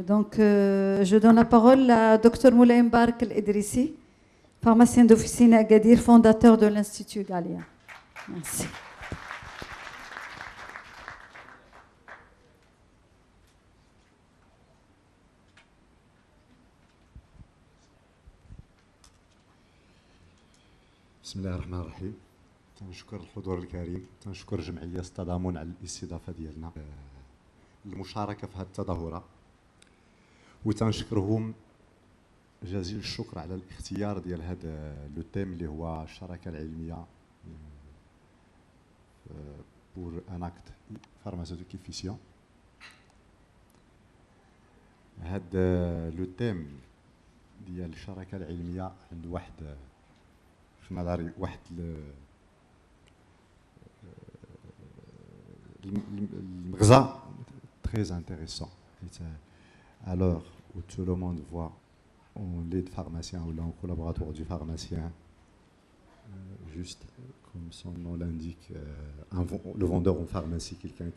Donc, je donne la parole à Dr Moulay Mbarek El Idrissi, pharmacien d'officine à Agadir, fondateur de l'Institut Galia. Merci. بسم الله الرحمن الرحيم. تنشكر الحضور الكريم، تنشكر جمعية التضامن على الاستضافة ديالنا المشاركة في هذه التظاهرة، وتنشكرهم جزيل الشكر على الاختيار ديال هذا لو تيم اللي هو الشراكة العلمية pour un acte pharmaceutique efficient. هذا لو تيم ديال الشراكة العلمية عند واحد في نظري واحد المغزى très intéressant. À l'heure où tout le monde voit en lead pharmacien ou en collaborateur du pharmacien, juste comme son nom l'indique, le vendeur en pharmacie, quelqu'un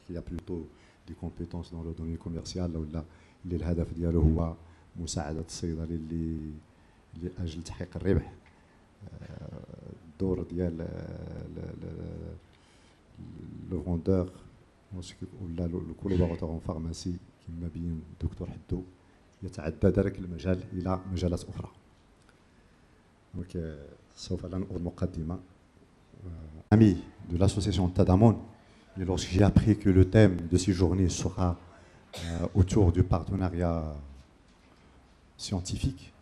qui a plutôt des compétences dans le domaine commercial, ou là, اللي الهدف ديالو هو مساعدة الصيدلي اللي لأجل تحقيق الربح. الدور ديال لو فوندور ولا لو كولابوراتور اون فارماسي كما بين الدكتور حدو يتعدى ذلك المجال الى مجالات اخرى. دونك سوف لا نقول مقدمه. Ami de l'association Tadamon, et lorsque j'ai appris que le thème de ces journées sera autour du partenariat scientifique,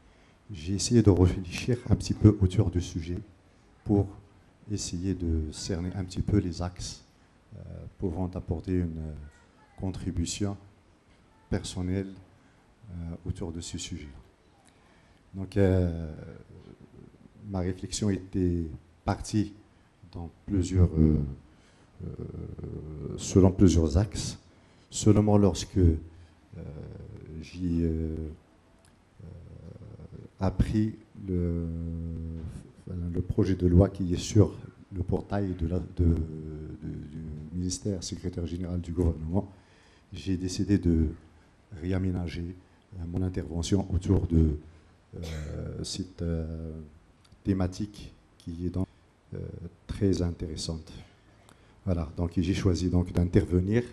j'ai essayé de réfléchir un petit peu autour du sujet pour essayer de cerner un petit peu les axes pouvant apporter une contribution personnelle autour de ce sujet. Donc, ma réflexion était partie dans selon plusieurs axes. Seulement lorsque j'ai appris le projet de loi qui est sur le portail du ministère secrétaire général du gouvernement, j'ai décidé de réaménager mon intervention autour de cette thématique qui est donc très intéressante. Voilà, donc j'ai choisi donc d'intervenir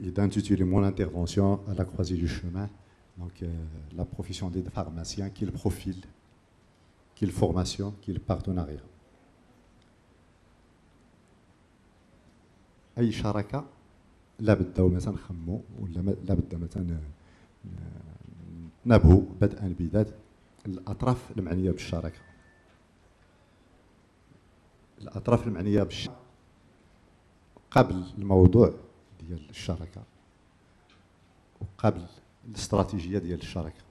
et d'intituler mon intervention à la croisée du chemin. Donc, la profession des pharmaciens, quel profil, quelle formation, quel partenariat. أي شراكة لا بد مثلا نخمو ولا لا بد مثلا نبهو بدءا بداية الأطراف المعنية بالشراكة. الأطراف المعنية بالشراكة قبل الموضوع ديال الشراكة وقبل الاستراتيجيه ديال الشراكه.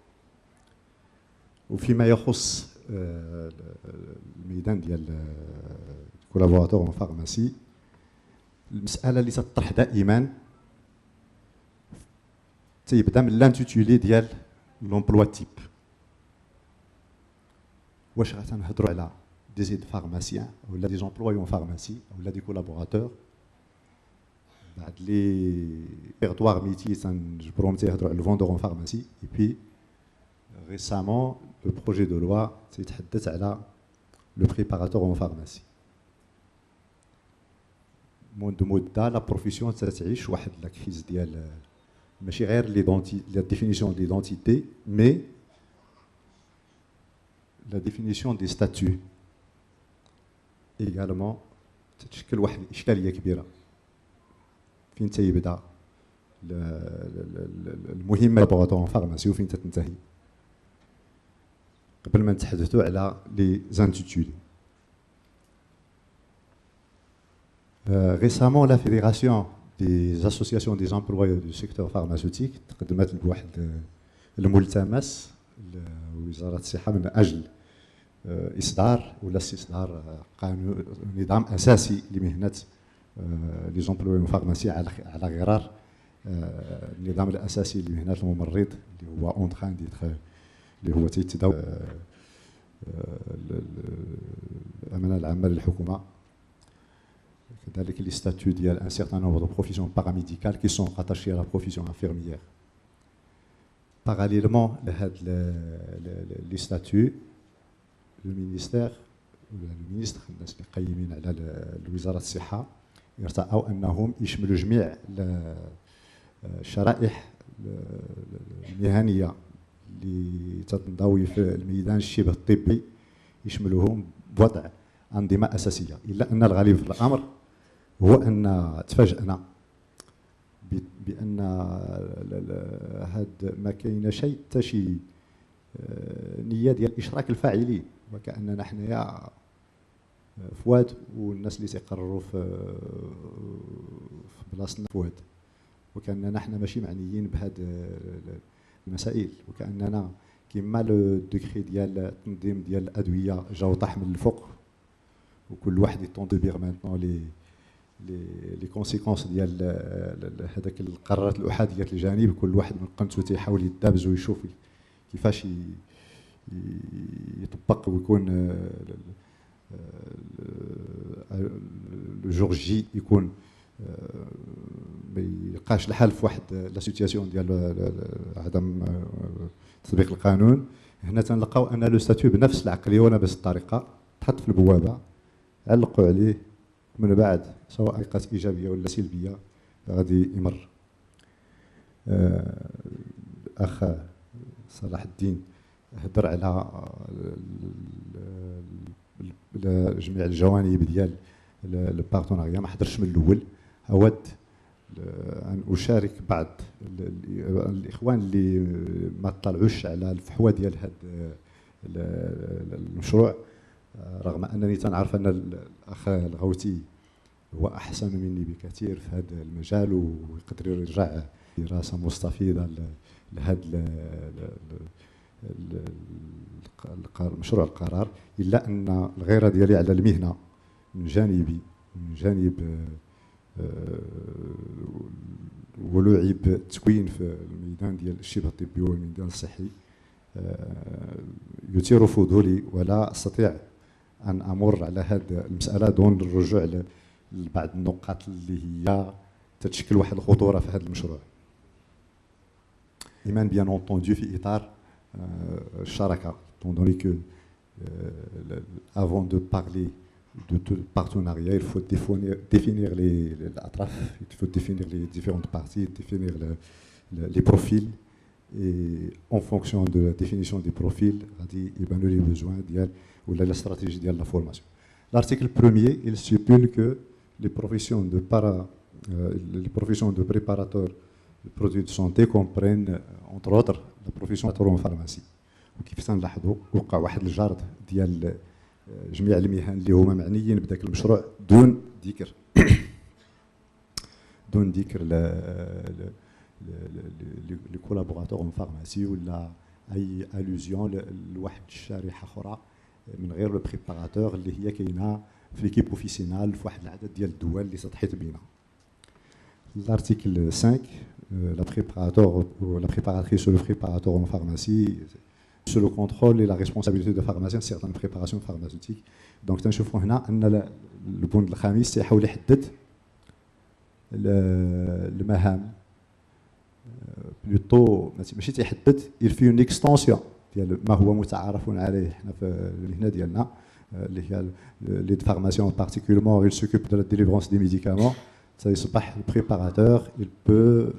وفيما يخص الميدان ديال الكولابوراتور اون فارماسي، المساله اللي تطرح دائما تيبدا من لانتيتولي ديال لومبلوا تيب. واش غتنهضروا على دي زيد فارماسيان ولا دي زومبلويون فارماسي ولا دي كولابوراتور؟ بعد لي répertoire métier تنجبروهم تيهضروا على الفوندور اون فارماسي. اي بي ريسامون لو بروجي دو لوا تيتحدث على لو بريباراتور اون فارماسي. منذ مده لا بروفيسيون تتعيش واحد لا كريز ديال ماشي غير لي ديفينيسيون ديدونتيتي مي لا ديفينيسيون دي ستاتيو ايغالمون تتشكل واحد الاشكاليه كبيره. فين تيبدا المهمه لابوراتوار فارماسي وفين تتنتهي قبل ما نتحدثوا على لي زانتيتولي. Récemment, la Fédération des associations des employeurs du secteur pharmaceutique تقدمت بواحد الملتمس لوزارة الصحة من أجل إصدار ولا استصدار قانون نظام أساسي لمهنة لي زومبلوي فارماسي على غرار النظام الأساسي لمهنة الممرض اللي هو اون تران ديتر اللي هو تيتداول الأمانة العامة للحكومة. كذلك les statuts ديال un certain nombre de professions paramédicales qui sont rattachées à la profession infirmière. Parallèlement à les statuts, le ministère ولا المينستر الناس اللي قايمين على وزاره الصحه يرتأوا انهم يشملوا جميع الشرائح المهنيه اللي تنضوي في الميدان الشبه الطبي، يشملوهم بوضع انظمه اساسيه. الا ان الغالب في الامر هو ان تفاجأنا بان هاد ما كاين شيء حتى شي نيه ديال اشراك الفاعلين، وكاننا حنايا فؤاد والناس اللي تيقرروا في بلاصتنا فؤاد، وكاننا حنا ماشي معنيين بهاد المسائل، وكاننا كيما لو دوكري ديال التنظيم ديال الادويه جاو طاح من الفوق، وكل واحد يطوندبيغ مانطون لي كونسيكونس ديال هذاك القرارات الاحاديه الجانب، كل واحد من قنته تيحاول يدابز ويشوف كيفاش يطبق ويكون لو جور جي يكون ما يبقاش الحال في واحد لا سيتياسيون ديال عدم تطبيق القانون. هنا تنلقاو ان لو ستاتيو بنفس العقليه ونفس الطريقه تحط في البوابه، علقوا عليه من بعد سواء كانت ايجابيه ولا سلبيه غادي يمر. اخ صلاح الدين هضر على جميع الجوانب ديال البارتناريا، ما حضرش من الاول. اود ان اشارك بعض الاخوان اللي ما طلعوش على الفحوى ديال هذا المشروع، رغم انني تنعرف ان الاخ الغوتي هو احسن مني بكثير في هذا المجال ويقدر يرجع دراسه مستفيضه لهذا مشروع القرار. الا ان الغيره ديالي على المهنه من جانبي، من جانب ولعب التكوين في الميدان ديال الشبه الطبي والميدان الصحي يثير فضولي، ولا استطيع ان امر على هذه المساله دون الرجوع لبعض النقاط اللي هي تتشكل واحد الخطوره في هذا المشروع. ايمان بيان اونتوندو في اطار الشراكه، donné que avant de parler de tout partenariat, il faut définir les atraf, il faut définir les différentes parties, définir les profils, et en fonction de la définition des profils, il y a les besoins ou la stratégie de la formation. L'article 1er, il stipule que les professions de préparateur de produits de santé comprennent entre autres la profession en pharmacie. وكيف تنلاحظوا وقع واحد الجرد ديال جميع المهن اللي هما معنيين بداك المشروع دون ذكر لي كولابوراتور اون فارماسي ولا اي الوزيون لواحد الشريحه اخرى من غير لو بريباراتور اللي هي كاينه في ليكيب اوفيسيونال في واحد العدد ديال الدول اللي تضحيت بينا. L'article 5, la préparateur ou la préparatrice ou le préparateur en pharmacie, sur le contrôle et la responsabilité de pharmacien de certaines préparations pharmaceutiques. Donc, تنشوفوا هنا أن البند الخامس تيحاول يحدد المهام بلوتو ماشي تيحدد، il fait une extension ديال ما هو متعارف عليه حنا في المهنه ديالنا اللي هي لي pharmaciens particulièrement il s'occupe de la délivrance des médicaments. يصبح le préparateur, il peut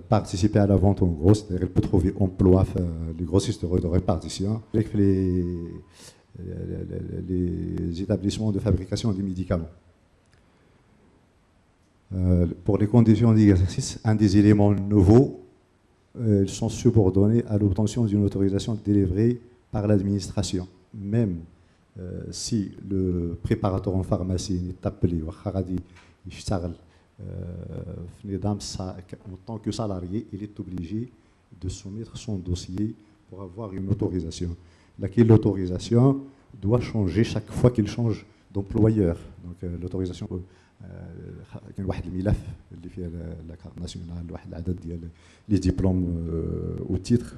participer à la vente en gros, c'est-à-dire il peut trouver emploi les grossistes de répartition, avec les établissements de fabrication des médicaments. Pour les conditions d'exercice, un des éléments nouveaux, ils sont subordonnés à l'obtention d'une autorisation délivrée par l'administration. Même si le préparateur en pharmacie est appelé en tant que salarié, il est obligé de soumettre son dossier pour avoir une autorisation. Laquelle l'autorisation doit changer chaque fois qu'il change d'employeur. Donc l'autorisation كاين واحد الملف اللي فيه لا كارت ناسيونال، واحد العدد ديال لي ديبلوم او تيتر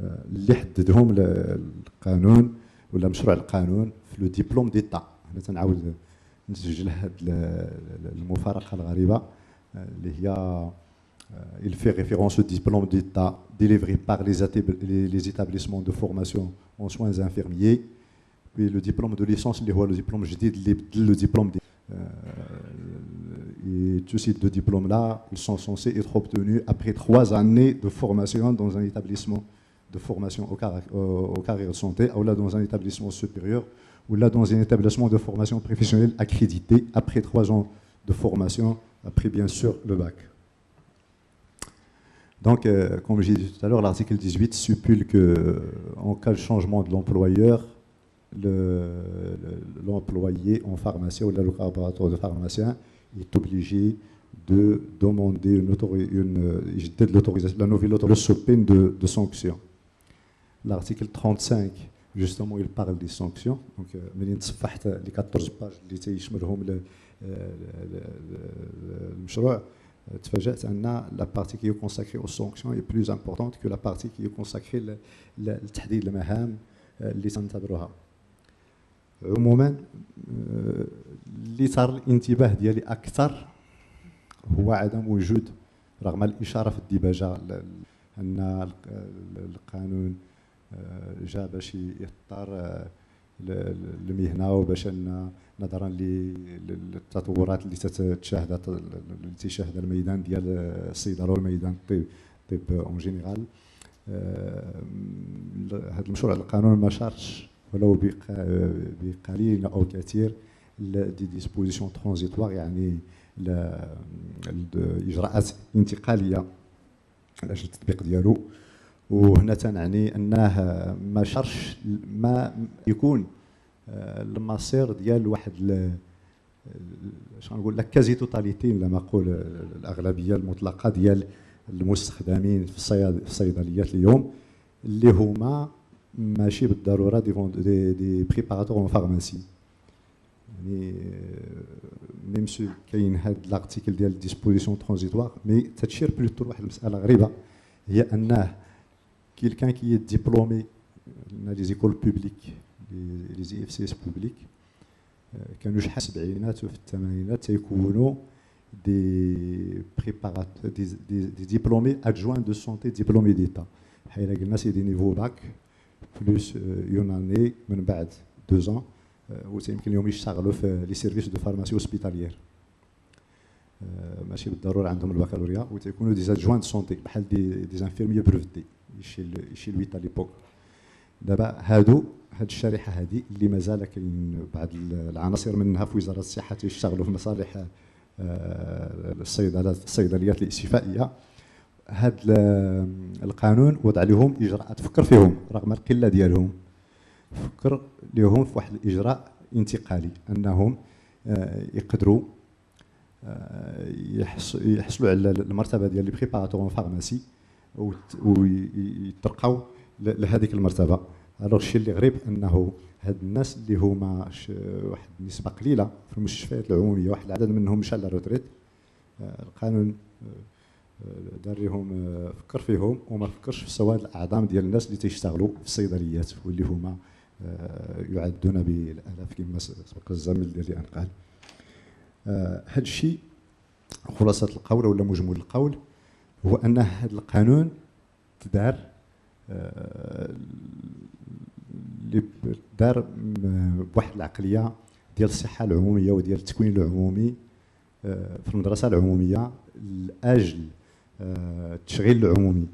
اللي حددهم القانون ولا مشروع القانون في لو ديبلوم ديتا. هنا تنعاود نسجل هذه المفارقه الغريبه اللي هي il fait référence au diplôme d'État délivré par les établissements de formation en soins infirmiers. Puis le diplôme de licence, اللي هو le diplôme جديد اللي بدل le diplôme et tous ces deux diplômes-là, ils sont censés être obtenus après 3 années de formation dans un établissement de formation au carrière de santé, ou là dans un établissement supérieur, ou là dans un établissement de formation professionnelle accrédité après 3 ans de formation, après bien sûr le bac. Donc, comme j'ai dit tout à l'heure, l'article 18 stipule qu'en cas de changement de l'employeur, l'employé en pharmacie ou le collaborateur de pharmacien est obligé de demander la nouvelle autorisation sous peine de sanction. L'article 35, justement, il parle des sanctions. Donc, ملي تصفحت les 14 pages اللي تيشملهم المشروع تفاجأت أن la partie qui est consacrée aux sanctions est plus importante que la partie qui est consacrée لتحديد المهام اللي تنتظروها. عموما اللي صار الانتباه ديالي اكثر هو عدم وجود رغم الاشاره في الديباجه ان القانون جاء باش يضطر المهنه وباش نظرا للتطورات اللي تشاهدها الميدان ديال الصيدله والميدان الطب اون جينيرال. هذا المشروع القانون ما شارش ولو بقليل او كثير دي ديسبوزيسيون ترانزيتوار، يعني الاجراءات انتقاليه لاجل التطبيق ديالو. وهنا تنعني انه ما شرش ما يكون المصير ديال واحد شنو نقول لك كازي توتاليتي لما نقول الاغلبيه المطلقه ديال المستخدمين في الصيدليات اليوم اللي هما ماشي بالضروره دي بريباراتور اون فارماسي. يعني ميم سو كاين هاد لارتيكل ديال ديسبوزيسيون ترانزيتوار مي تتشير بلوتو لواحد المساله غريبه، هي انه كيلكان كي ديبلومي لي زيكول بوبليك لي زي اف سي اس بوبليك كانوا شحال السبعينات وفي الثمانينات تيكونوا دي بريبارات دي ديبلومي ادجوان دو سونتي ديبلومي ديتا، بحال قلنا سي دي نيفو باك بلوس اون اني من بعد 2 ans ويمكن اليوم يشتغلوا في لي سيرفيس دو فارماسي اوسبيتاليير ماشي بالضروره عندهم البكالوريا وتيكونوا دي ادجوان دو سونتي بحال دي انفيرميي بروفتي يشي لويت ليبوك. دابا هاد الشريحه هذه اللي مازال كاين بعض العناصر منها في وزاره الصحه تيشتغلوا في مصالح الصيدليات الاستشفائيه، هاد القانون وضع لهم اجراءات فكر فيهم رغم القله ديالهم، فكر لهم في واحد الاجراء انتقالي انهم يقدروا يحصلوا على المرتبه ديال لي بريباراتور فارماسي ويترقوا لهذيك المرتبه. الوغ الشيء اللي غريب انه هاد الناس اللي هما واحد النسبه قليله في المستشفيات العموميه، واحد العدد منهم مشى لا روتريت، القانون دار لهم فكر فيهم وما فكرش في سواد الاعظام ديال الناس اللي تيشتغلوا في الصيدليات واللي هما يعدون بالالاف كما سبق الزميل ديالي ان قال. هذا الشيء خلاصه القول ولا مجمل القول هو ان هذا القانون دار بواحد العقليه ديال الصحه العموميه وديال التكوين العمومي في المدرسه العموميه لاجل التشغيل العمومي.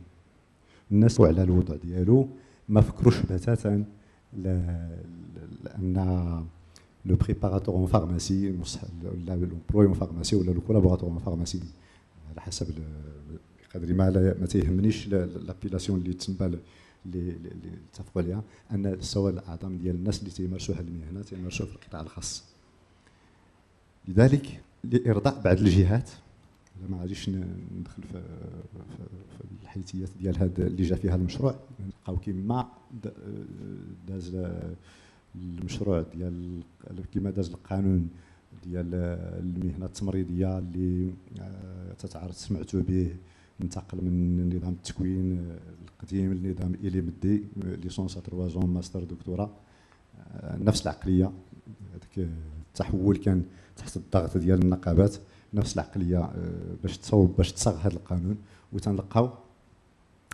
الناس على الوضع ديالو ما فكروش بتاتا لان لو بريباراتور اون فارماسي ولا لومبلوي اون فارماسي ولا لو كولابوراتور اون فارماسي على حسب بقدر ما تيهمنيش لابيلاسيون اللي تسمى اللي اتفقوا عليها ان سواء الاعظم ديال الناس اللي تيمارسوا هذه المهنه تيمارسوا في القطاع الخاص. لذلك لارضاء بعض الجهات ما غاديش ندخل في الحيثيات ديال هذا اللي جا فيها المشروع، نلقاو كما داز المشروع ديال كما داز القانون ديال المهنه التمريضيه اللي تتعرض سمعتوا به انتقل من نظام التكوين القديم لنظام إلي مدي ليسونس 3 ماستر دكتوراه، نفس العقليه هذاك التحول كان تحت الضغط ديال النقابات، نفس العقليه باش تصوب باش تصاغ هذا القانون. وتنلقاو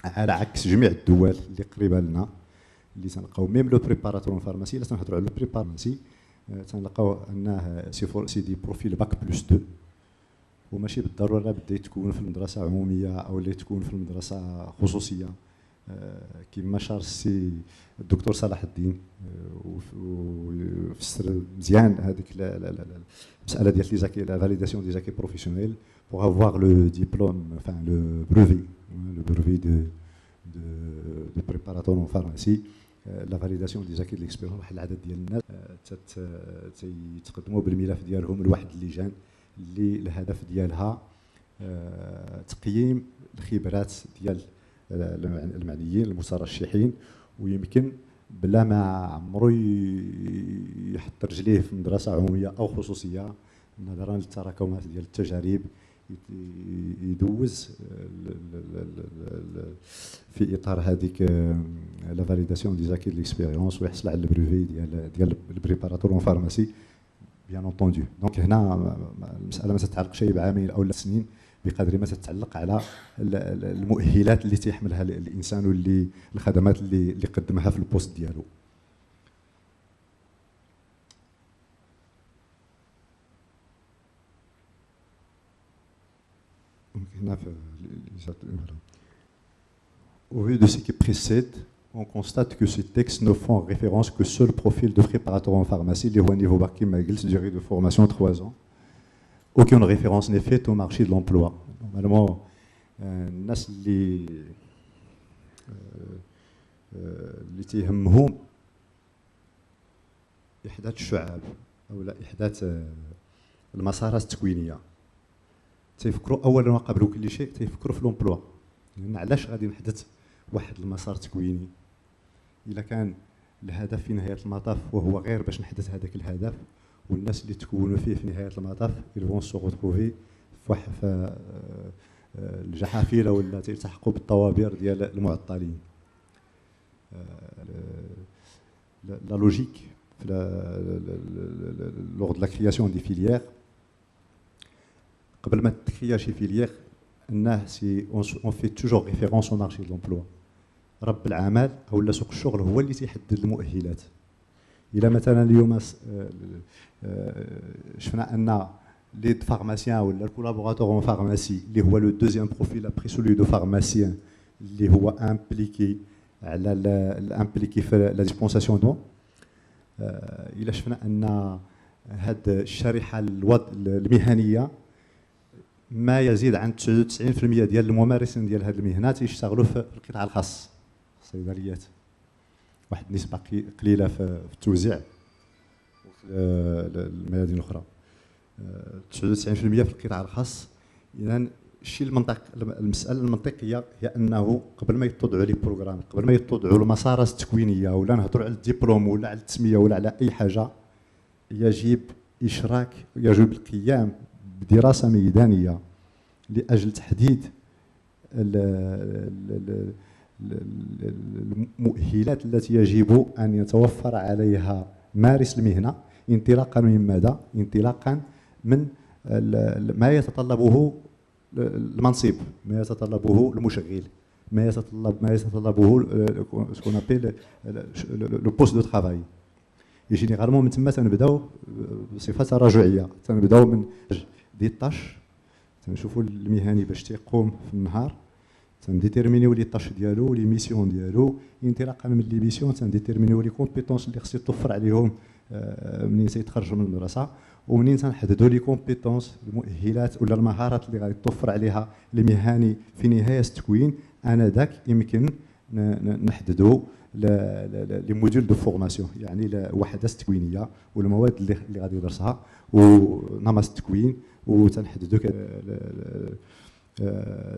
على عكس جميع الدول اللي قريبه لنا، اللي تنلقاو ميم لو بريباراتور فارماسي، الا تنهضروا على لو بريبارماسي تنلقاو انه سي دي بروفيل باك بلس 2، وماشي بالضروره بدا تكون في المدرسه عموميه او اللي تكون في المدرسه خصوصيه، كما شار السي الدكتور صلاح الدين وفسر مزيان هذيك المساله ديال لي زاكي لا فاليداسيون دي زاكي بروفيسيونيل بوغ افوار لو ديبلوم enfin le brevet de préparateur en pharmacie. لا فاليداسيون دي زاكي ليكسبيريونس. واحد العدد ديال الناس تيتقدموا بالملف ديالهم لواحد اللجان اللي الهدف ديالها تقييم الخبرات ديال المعنيين المترشحين، ويمكن بلا ما عمرو يحط رجليه في مدرسه عموميه او خصوصيه نظرا للتراكمات ديال التجارب يدوز في اطار هذيك لا فاليداسيون دي زاكي ليكسبيريونس ويحصل على البريفي ديال البريباراتور اون فارماسي بيان اونتوندو. دونك هنا المساله ما تتعلقش بعامين او سنين بقدر ما تتعلق على المؤهلات اللي تيحملها الانسان واللي الخدمات اللي قدمها في البوست ديالو. Au vu de ce qui précède, on constate que ces textes ne font référence que seul profil de préparateur en pharmacie, les hauts niveaux bac durée de formation 3 ans. Aucune référence n'est faite au marché de l'emploi. Normalement, الناس اللي تيهمهم إحداث الشعاب أو لا إحداث المسارات التكوينية، تيفكروا أولا وقبل كل شيء تيفكروا في لومبلوا. لأن علاش غادي نحدث واحد المسار تكويني إلا كان الهدف في نهاية المطاف وهو غير باش نحدث هذاك الهدف، والناس اللي تكونوا فيه في نهاية المطاف يلفون سو غوتروفي في الجحافل ولا تلتحقوا بالطوابير ديال المعطلين. لا لوجيك lors de la création des filières قبل ما تكريا شي فيليير انه سي اون في توجور ريفيرونس او مارشي دو لومبلوا. رب العمل او سوق الشغل هو اللي تيحدد المؤهلات. الى مثلا اليوم شفنا ان لي فارماسيان ولا الكولابوراتور اون فارماسي اللي هو لو دوزيام بروفيل ابري سولي دو فارماسيان اللي هو امبليكي على الامبليكي في لا ديسبونساسيون دو، الى شفنا ان هاد الشريحه المهنيه ما يزيد عن 99% ديال الممارسين ديال هذه المهنات يشتغلوا في القطاع الخاص، الصيدليات. واحد النسبه قليله في التوزيع وفي الميادين الاخرى، 99% في القطاع الخاص. اذا الشيء المساله المنطقيه هي انه قبل ما يتوضعوا لي بروغرام، قبل ما يتوضعوا المسارات التكوينيه ولا نهضروا على الدبلوم ولا على التسميه ولا على اي حاجه، يجب القيام بدراسه ميدانيه لاجل تحديد المؤهلات التي يجب ان يتوفر عليها مارس المهنه، انطلاقا من ماذا؟ انطلاقا من ما يتطلبه المنصب، ما يتطلبه المشغل، ما يتطلبه سكون ابيل لو بوست دو ترافاي. جينيرالمون من تما تنبداو بصفه تراجعيه، تنبداو من دي طاش، تنشوفوا المهني باش تيقوم في النهار، تنديتيرمينيو لي طاش ديالو لي ميسيون ديالو، انطلاقا من لي ميسيون تنديتيرمينيو لي كومبيتونس اللي خصو يتوفر عليهم منين تيتخرجوا من المدرسه، ومنين تنحددوا لي كومبيتونس المؤهلات ولا المهارات اللي غادي توفر عليها المهني في نهايه التكوين. انذاك يمكن نحددوا لي موديول دو فورماسيون، يعني الوحدات التكوينيه والمواد اللي غادي يدرسها ونمط التكوين، وتنحددوا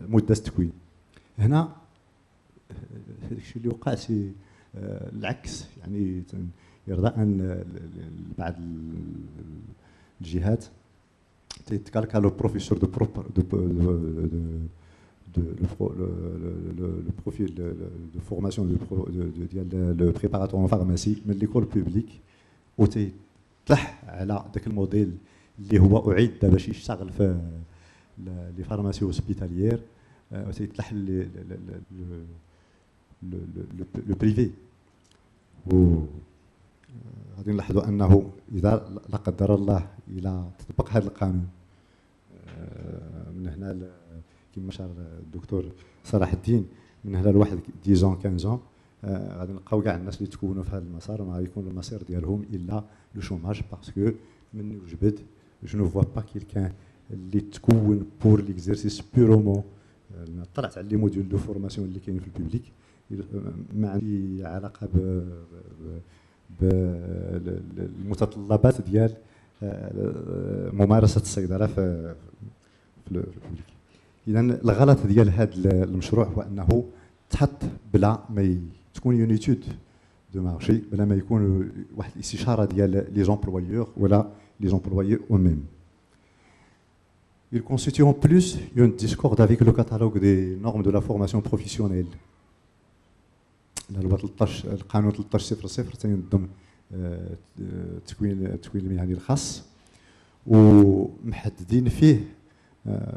مده التكوين. هنا الشيء اللي وقع سي العكس، يعني يرضى ان بعض الجهات تيتكالكا لو بروفيسور دو le profil de formation ديال لو بريباراتور en pharmacie من ليكول بوبليك، و تلح على ذاك الموديل اللي هو اعد باش يشتغل في لي فارماسي هوسبيتاليير وتيتلح لو بريفي. و غادي نلاحظوا انه اذا لا قدر الله الى تطبق هذا القانون من هنا كما شار الدكتور صلاح الدين، من هنا لواحد 10 15 غادي نلقاو كاع الناس اللي تكونوا في هذا المسار ما يكون المسير ديالهم الا لو شوماج، باسكو من وجبد جو نو فوا با كيلكان اللي تكون بور ليكزيرسيس بيرومون. طلعت على لي موديول دو فورماسيون اللي كاينين في البوبليك ما عندي علاقه بالمتطلبات ديال ممارسه الصيدله في البوبليك. اذا الغلط ديال هذا المشروع هو انه تحط بلا ما تكون اون ايتود دو مارشي، بلا ما يكون واحد الاستشاره ديال لي زومبلويور ولا لي زومبلويي او ميم. Il constitue en plus une discorde avec le catalogue des normes de la formation professionnelle. القانون 1300 تينظم التكوين المهني الخاص، ومحددين فيه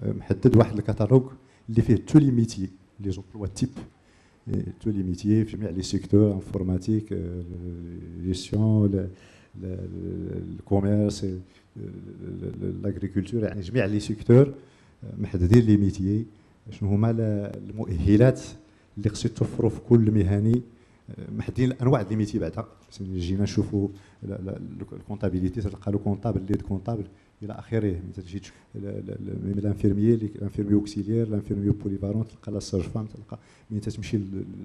محدد واحد الكتالوج اللي فيه تو لي ميتي لي زومبلوا تيب، تو لي ميتي في جميع لي سيكتور، انفورماتيك، جيستيون، الكوميرس، لاغريكولتور، يعني جميع لي سيكتور محددين لي ميتيي شنو هما المؤهلات اللي خصو يتوفروا في كل مهني، محددين الانواع ديال الميتي. بعدا جينا نشوفوا الكونتابيليتي تلقى له كونطابل، ليد كونطابل الى اخره. تجي الانفيرميي اوكسيليير، الانفيرميي بوليفالون، تلقى لا ساج فام، تلقى ملي تمشي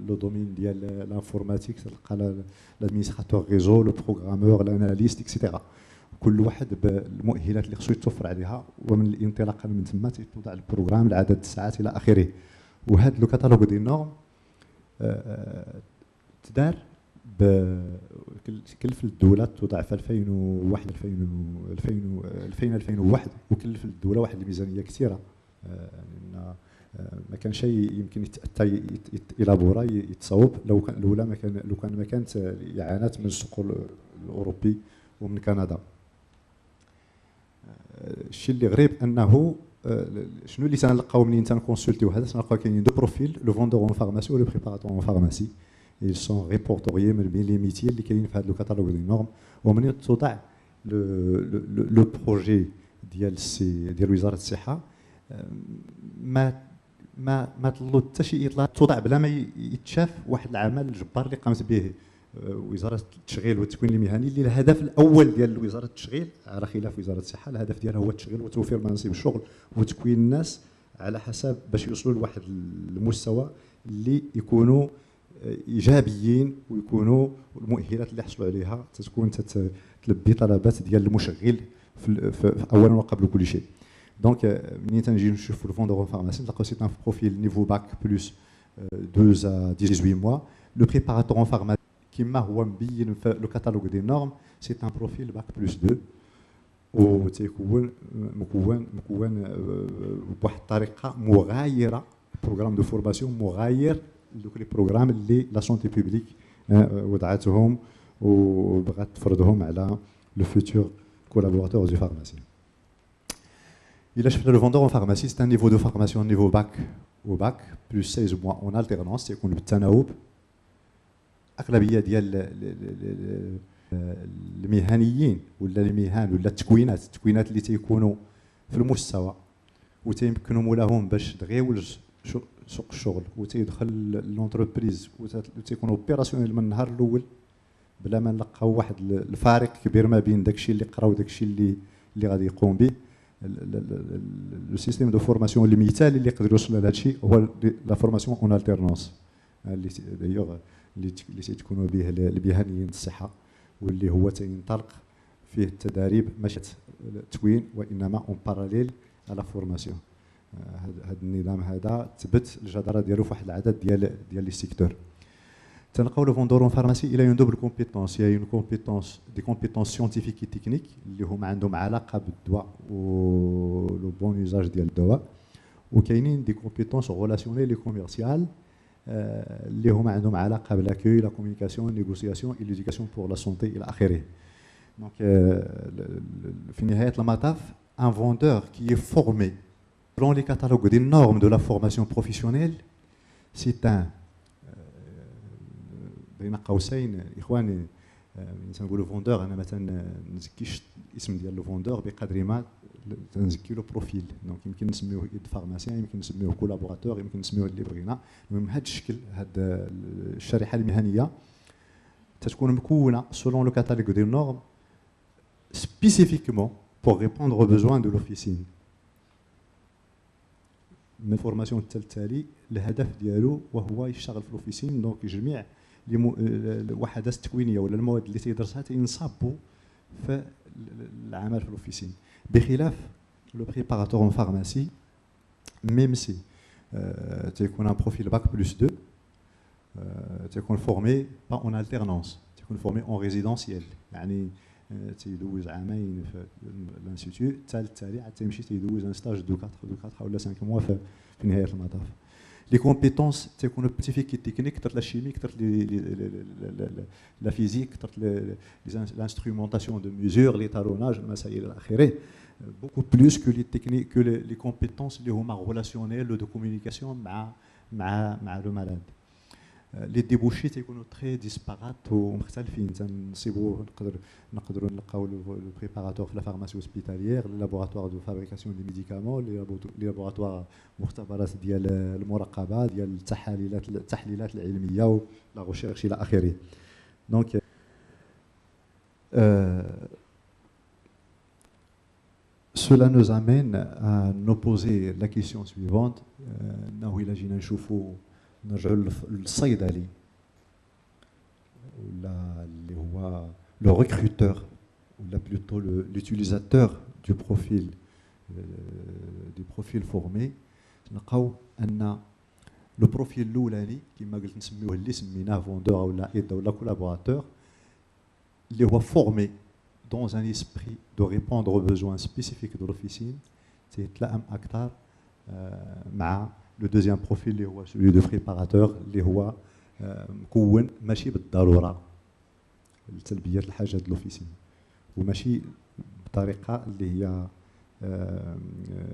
لو دومين ديال الانفورماتيك تلقى لادمينستراتور ريزو، لو بروغرامور، الاناليست اكسيتيرا. كل واحد بالمؤهلات اللي خصو يتوفر عليها، ومن الانطلاق من تما توضع البروغرام، العدد الساعات الى اخره. وهذا لو كاتالوج دي نورم تدار كلف الدوله توضع في 2001 2001 وكلف الدوله واحد الميزانيه كثيره، يعني ما كان شيء يمكن حتى يلابورا يتصوب لو كان الاولى ما كانت اعانات من السوق الاوروبي ومن كندا. الشيء اللي غريب انه شنو اللي تنلقاو منين تنكونسلتيو هذا، تنلقاو كاينين دو بروفيل، لو فوندور اون فارماسي و لو بريباراتور اون فارماسي. ils sont répertoriés من بين لي ميتيي اللي كاينين في هذا لو كاتالوج دي نورم. ومن توضع لو بروجي ديال وزاره الصحه ما طلو حتى شي اطلاق، توضع بلا ما يتشاف واحد العمل الجبار اللي قامت به وزاره التشغيل والتكوين المهني، اللي الهدف الاول ديال وزاره التشغيل على خلاف وزاره الصحه، الهدف ديالها هو التشغيل وتوفير مناصب الشغل وتكوين الناس على حسب باش يوصلوا لواحد المستوى اللي يكونوا ايجابيين، ويكونوا المؤهلات اللي حصلوا عليها تكون تلبي طلبات ديال المشغل في اولا وقبل كل شيء. دونك منين تنجي نشوفوا الفوندور فارماسي نلقاو سي ان بروفيل نيفو باك بلس 12 à 18 mois. لو بريباراتور اون فارماسي كما هو مبين في لو كاتالوج دي نورم سي ان بروفيل باك بلس 2 وتيكون مكون بواحد الطريقه مغايره، بروغرام دو فورماسيون مغاير لدوك لي بروغرام اللي لا سونتي بوبليك وضعتهم وبغات تفرضهم على لو فيتور كولابوراتور دو فارماسي. Il a fait le vendeur en pharmacie, c'est un niveau de formation, niveau bac au bac, plus 16 mois en alternance, يكون بالتناوب. أغلبية ديال المهنيين ولا المهن ولا التكوينات اللي تيكونوا في المستوى وتيمكنوا مولاهم باش دغيا سوق الشغل وتيدخل لونتربريز وتيكونوا اوبيراسيونيل من النهار الاول بلا ما نلقاو واحد الفارق كبير ما بين داكشي اللي قراو وداكشي اللي غادي يقوم به. لو سيستيم دو فورماسيون المثالي اللي يقدر يوصل لهذا الشيء هو لا فورماسيون اون التيرنونس اللي دايوغ اللي تيكونوا به المهنيين الصحه، واللي هو تينطلق فيه التدريب ماشي التكوين وانما اون باراليل على فورماسيون. هذا النظام هذا تثبت الجداره ديالو في واحد العدد ديال لي سيكتور. تنلقاو لو فوندور اون فارماسي الى اون دوبل كومبيتونس، هي اون كومبيتونس دي كومبيتونس سيونتيفيك اي تكنيك اللي هما عندهم علاقه بالدواء و لو بون يوزاج ديال الدواء، وكاينين دي كومبيتونس ريلاسيونيل اي كوميرسيال اللي هما عندهم علاقه بالاكوي، لا كومونيكاسيون، نيغوسياسيون، اي ليديكاسيون بور لا سونتي الى اخره. Donc, في نهاية المطاف, un vendeur qui est formé selon les catalogues des normes de la formation professionnelle, c'est un بين قوسين اخواني نقولوا فوندور. انا مثلا نزكيش الاسم ديال لو فوندور بقدر ما تنزكي له بروفيل. دونك يمكن نسميوه ايد فارماسيان، يمكن نسميوه كولابوراتور، يمكن نسميوه اللي بغينا. المهم هذا الشكل، هذه الشريحه المهنيه تتكون مكونه selon le catalogue des normes spécifiquement pour répondre aux besoins de l'officine. من الفورماسيون التالي الهدف ديالو وهو يشتغل في الاوفيسين. دونك جميع الوحدات التكوينيه ولا المواد اللي تيدرسها تينصبوا في العمل في الاوفيسين، بخلاف لو بريباراتور اون فارماسي ميم سي تيكون ان بروفيل باك بلس 2 تيكون فورمي با اون التيرنونس، تيكون فورمي اون ريزيدونسيال، يعني تيدوز عامين في الانستيتيو، الثالث التالي عاد تيمشي تيدوز ان ستاج دو 4 ولا 5 موا في نهايه المطاف. لي كومبيتونس تيكونوا بتيفيك تكنيك، كثر لا شيمي، كثر لا فيزيك، كثر لانسترومونطاسيون دو ميزور، لي تالوناج، المسائل الى اخره، بوكو بلوس كو لي تكنيك كو لي كومبيتونس اللي هما ريلاسيونيل دو كومونيكاسيون مع لو مالاد. لي ديبوشي تيكونوا تري ديسبارات ومختلفين. تنصيبوا نقدروا نلقاو لو بريباراتور في لا فارماسي اوسبيتاليير، لي لابوراتوار دو فابريكاسيون دي ميديكامون، لي لابوراتوار مختبرات ديال المراقبه، ديال التحليلات العلميه ولا ريشيرش الى اخره. دونك cela nous amène à nous poser la question suivante. انه الى جينا نشوفوا نرجعوا للصيدلي ولا اللي هو لو ريكروتور ولا بلوتو لوتيليزاتور دو بروفيل فورمي، نلقاو ان لو بروفيل الاولاني كما قلت نسميوه اللي سميناه فوندور ولا ايد ولا كولابوراتور، اللي هو فورمي dans un esprit de répondre aux besoins spécifiques de l'officine، تيتلائم اكثر مع لو دوزيام بروفيل اللي هو سولي دو بريباراتور، اللي هو مكون ماشي بالضروره لتلبيه الحاجات ديال الاوفيسين، وماشي بطريقه اللي هي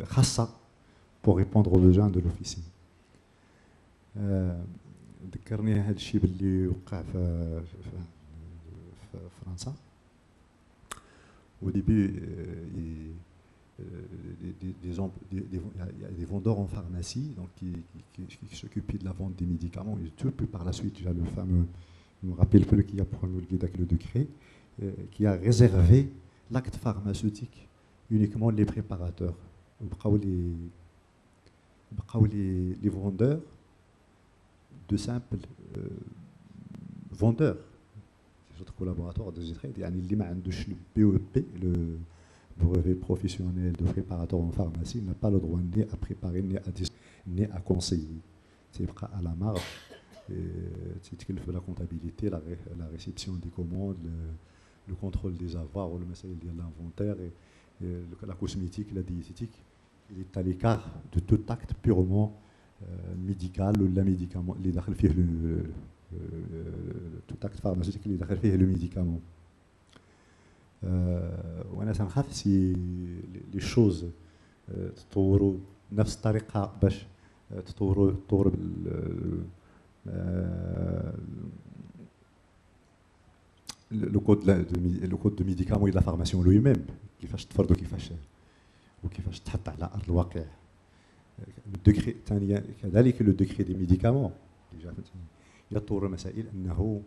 خاصه بور ريبوندر او بوزوان دو لوفيسين. ذكرني هذا الشيء باللي وقع في فرنسا. Au début, il y a des vendeurs en pharmacie donc qui s'occupaient de la vente des médicaments et tout. Puis par la suite, il y a le fameux, je me rappelle plus qui a promulgué le décret, qui a réservé l'acte pharmaceutique uniquement les préparateurs. Les vendeurs de simples vendeurs. Notre collaborateur de Zitrade, يعني اللي ما عندوش le BEP, le brevet professionnel de préparateur en pharmacie, n'a pas le droit ni à préparer ni à conseiller. C'est à la marge. C'est la comptabilité, la réception des commandes, le contrôle des avoirs, le message de l'inventaire, et la cosmétique, la diététique. Il est à l'écart de tout acte purement médical ou la médicament. Les tout acte pharmaceutique اللي داخل فيه لو ميديكامون. وانا تنخاف سي لي شوز تطوروا نفس الطريقه باش تطور لو كود دو ميديكامون ديال لا فارماسيون لو ميم، كيفاش تفرض وكيفاش تحط على ارض الواقع. الدوكري الثانيه كذلك لو دوكري دي ميديكامون يطور مسائل انه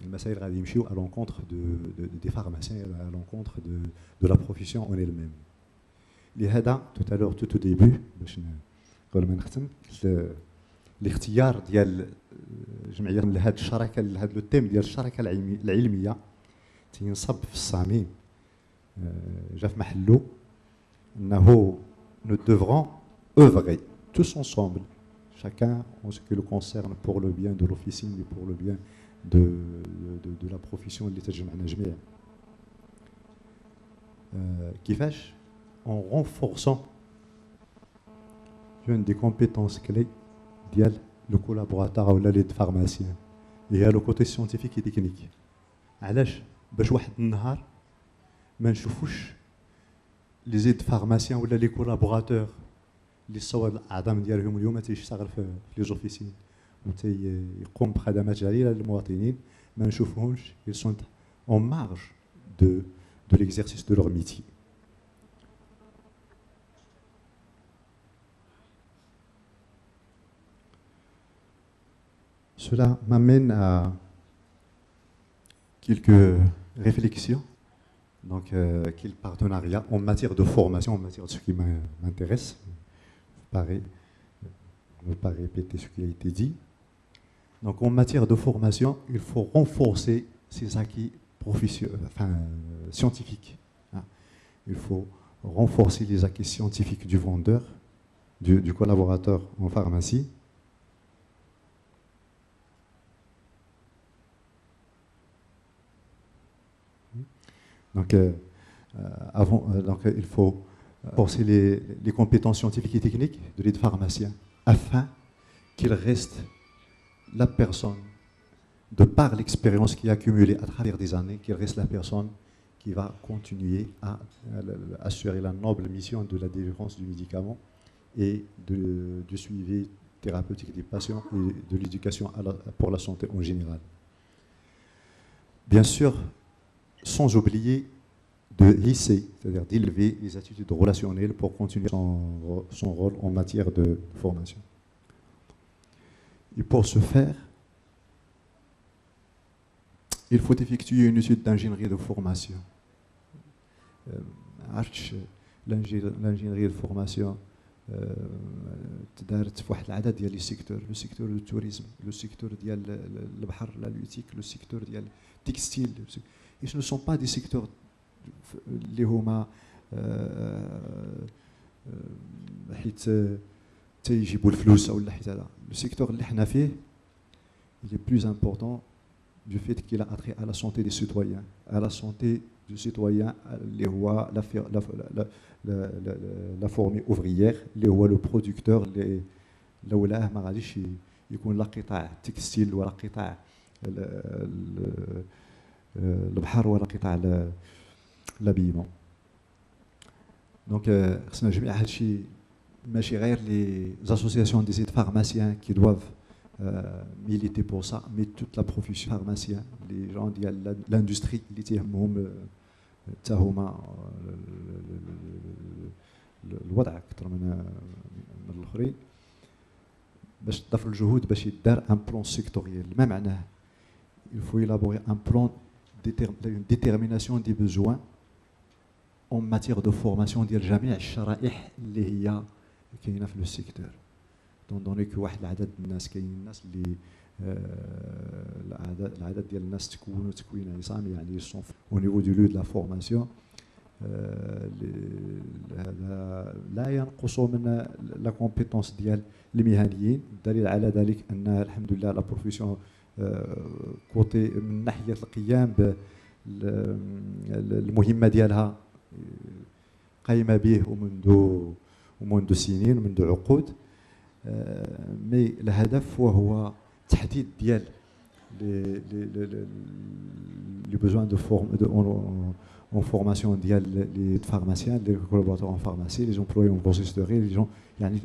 المسائل غادي يمشيو à l'encontre des pharmaciens, à l'encontre de la profession en elle-même. لهذا tout à l'heure tout au début باش قبل ما نختم الاختيار ديال جمعيه لهذه الشراكه لهذا لو تيم ديال الشراكه العلميه تينصب في الصميم جا في محله انه nous devrons œuvrer tous ensemble, chacun en ce qui le concerne, pour le bien de l'officine et pour le bien de la profession اللي تجمعنا جميع. كيفاش en renforçant une des compétences clés ديال le collaborateur ou le pharmacien, et le côté scientifique et technique. علاش باش واحد النهار ما نشوفوش لي زيد فارماسيان ولا لي كولابوراتور اللي صور الاعظم ديالهم اليوم تيشتغل في لي زوفيسين وتيقوم بخدمات جليله للمواطنين، ما نشوفهمش ils sont en marge de l'exercice de leur métier. Cela m'amène à quelques réflexions. Donc, quel partenariat en matière de formation, en matière de ce qui m'intéresse. Je ne veux pas répéter ce qui a été dit. Donc, en matière de formation, il faut renforcer ces acquis scientifiques. Il faut renforcer les acquis scientifiques du vendeur, du collaborateur en pharmacie. Donc, il faut renforcer les compétences scientifiques et techniques de l'aide pharmacien afin qu'il reste la personne, de par l'expérience qu'il a accumulée à travers des années, qu'il reste la personne qui va continuer à assurer la noble mission de la délivrance du médicament et du suivi thérapeutique des patients et de l'éducation pour la santé en général. Bien sûr, sans oublier de hisser, c'est-à-dire d'élever les attitudes relationnelles pour continuer son rôle en matière de formation. Et pour ce faire, il faut effectuer une étude d'ingénierie de formation. L'ingénierie de formation تدارت في واحد العدد ديال لي سيكتور، لو سيكتور دو توريزم، لو سيكتور ديال البحر لاليوتيك، لو سيكتور ديال التكستيل. Et ce ne sont pas des secteurs اللي هما حيت تيجيبوا الفلوس ولا حيت هذا. Le secteur اللي حنا فيه il est plus important du fait qu'il a attrait à la santé des citoyens, à la santé du citoyen اللي هو la fourmi ouvrière اللي هو le producteur اللي لولاه ما غاديش يكون لا قطاع التكستيل ولا قطاع البحر ولا قطاع l'habillement. Donc خصنا نجمع هذا الشيء ماشي غير les associations des aides pharmaciens qui doivent militer pour ça, mais toute la profession pharmacien, les gens de l'industrie اللي تيهمهم حتى هما الوضع اكثر من الاخرين باش تضاف الجهود باش يدار ان بلان سيكتوريال. ما معناه il faut élaborer un plan une détermination des besoins en matière de formation ديال جميع الشرائح اللي هي كاينه في لو سيكتور. دونك واحد العدد الناس كاين الناس اللي العدد ديال الناس تكونوا تكوين عصامي يعني سون او نيفو دو لو دو لا فورماسيون هذا لا ينقص من لا كومبيتونس ديال المهنيين. الدليل على ذلك ان الحمد لله لا بروفيسيون كوتي من ناحيه القيام بالمهمه ديالها قايمه به ومنذ سنين ومنذ عقود. مي الهدف وهو تحديد ديال لي بوزوان دو en formation ديال لي pharmaciens, les collaborateurs en pharmacie, les employés en consisterie, les gens يعني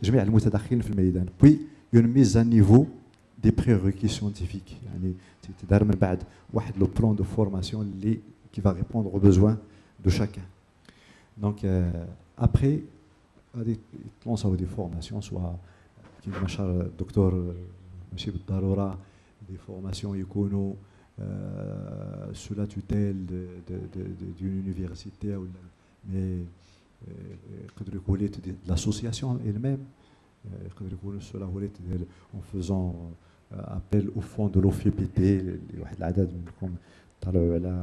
جميع المتدخلين في الميدان. Puis une mise à niveau des prérequis scientifiques. يعني تدار من بعد واحد لو بلان دو فورماسيون اللي qui va répondre aux besoins de chacun. Donc après غادي يتلونساو دي فورماسيون سوا كيما شرح الدكتور ماشي بالضروره دي فورماسيون يكونوا sous la tutelle d'une université ou mais l'association elle-même sous la en faisant appel au fond de l'OFPT واحد العدد منكم طلعوا على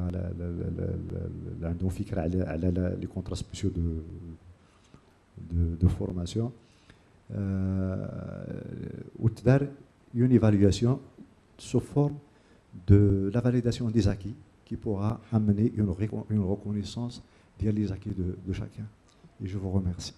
عندهم فكره على لي كونترا سبيسيو de formation وتدار une évaluation sous forme de la validation des acquis qui pourra amener une reconnaissance des acquis de chacun. Et je vous remercie.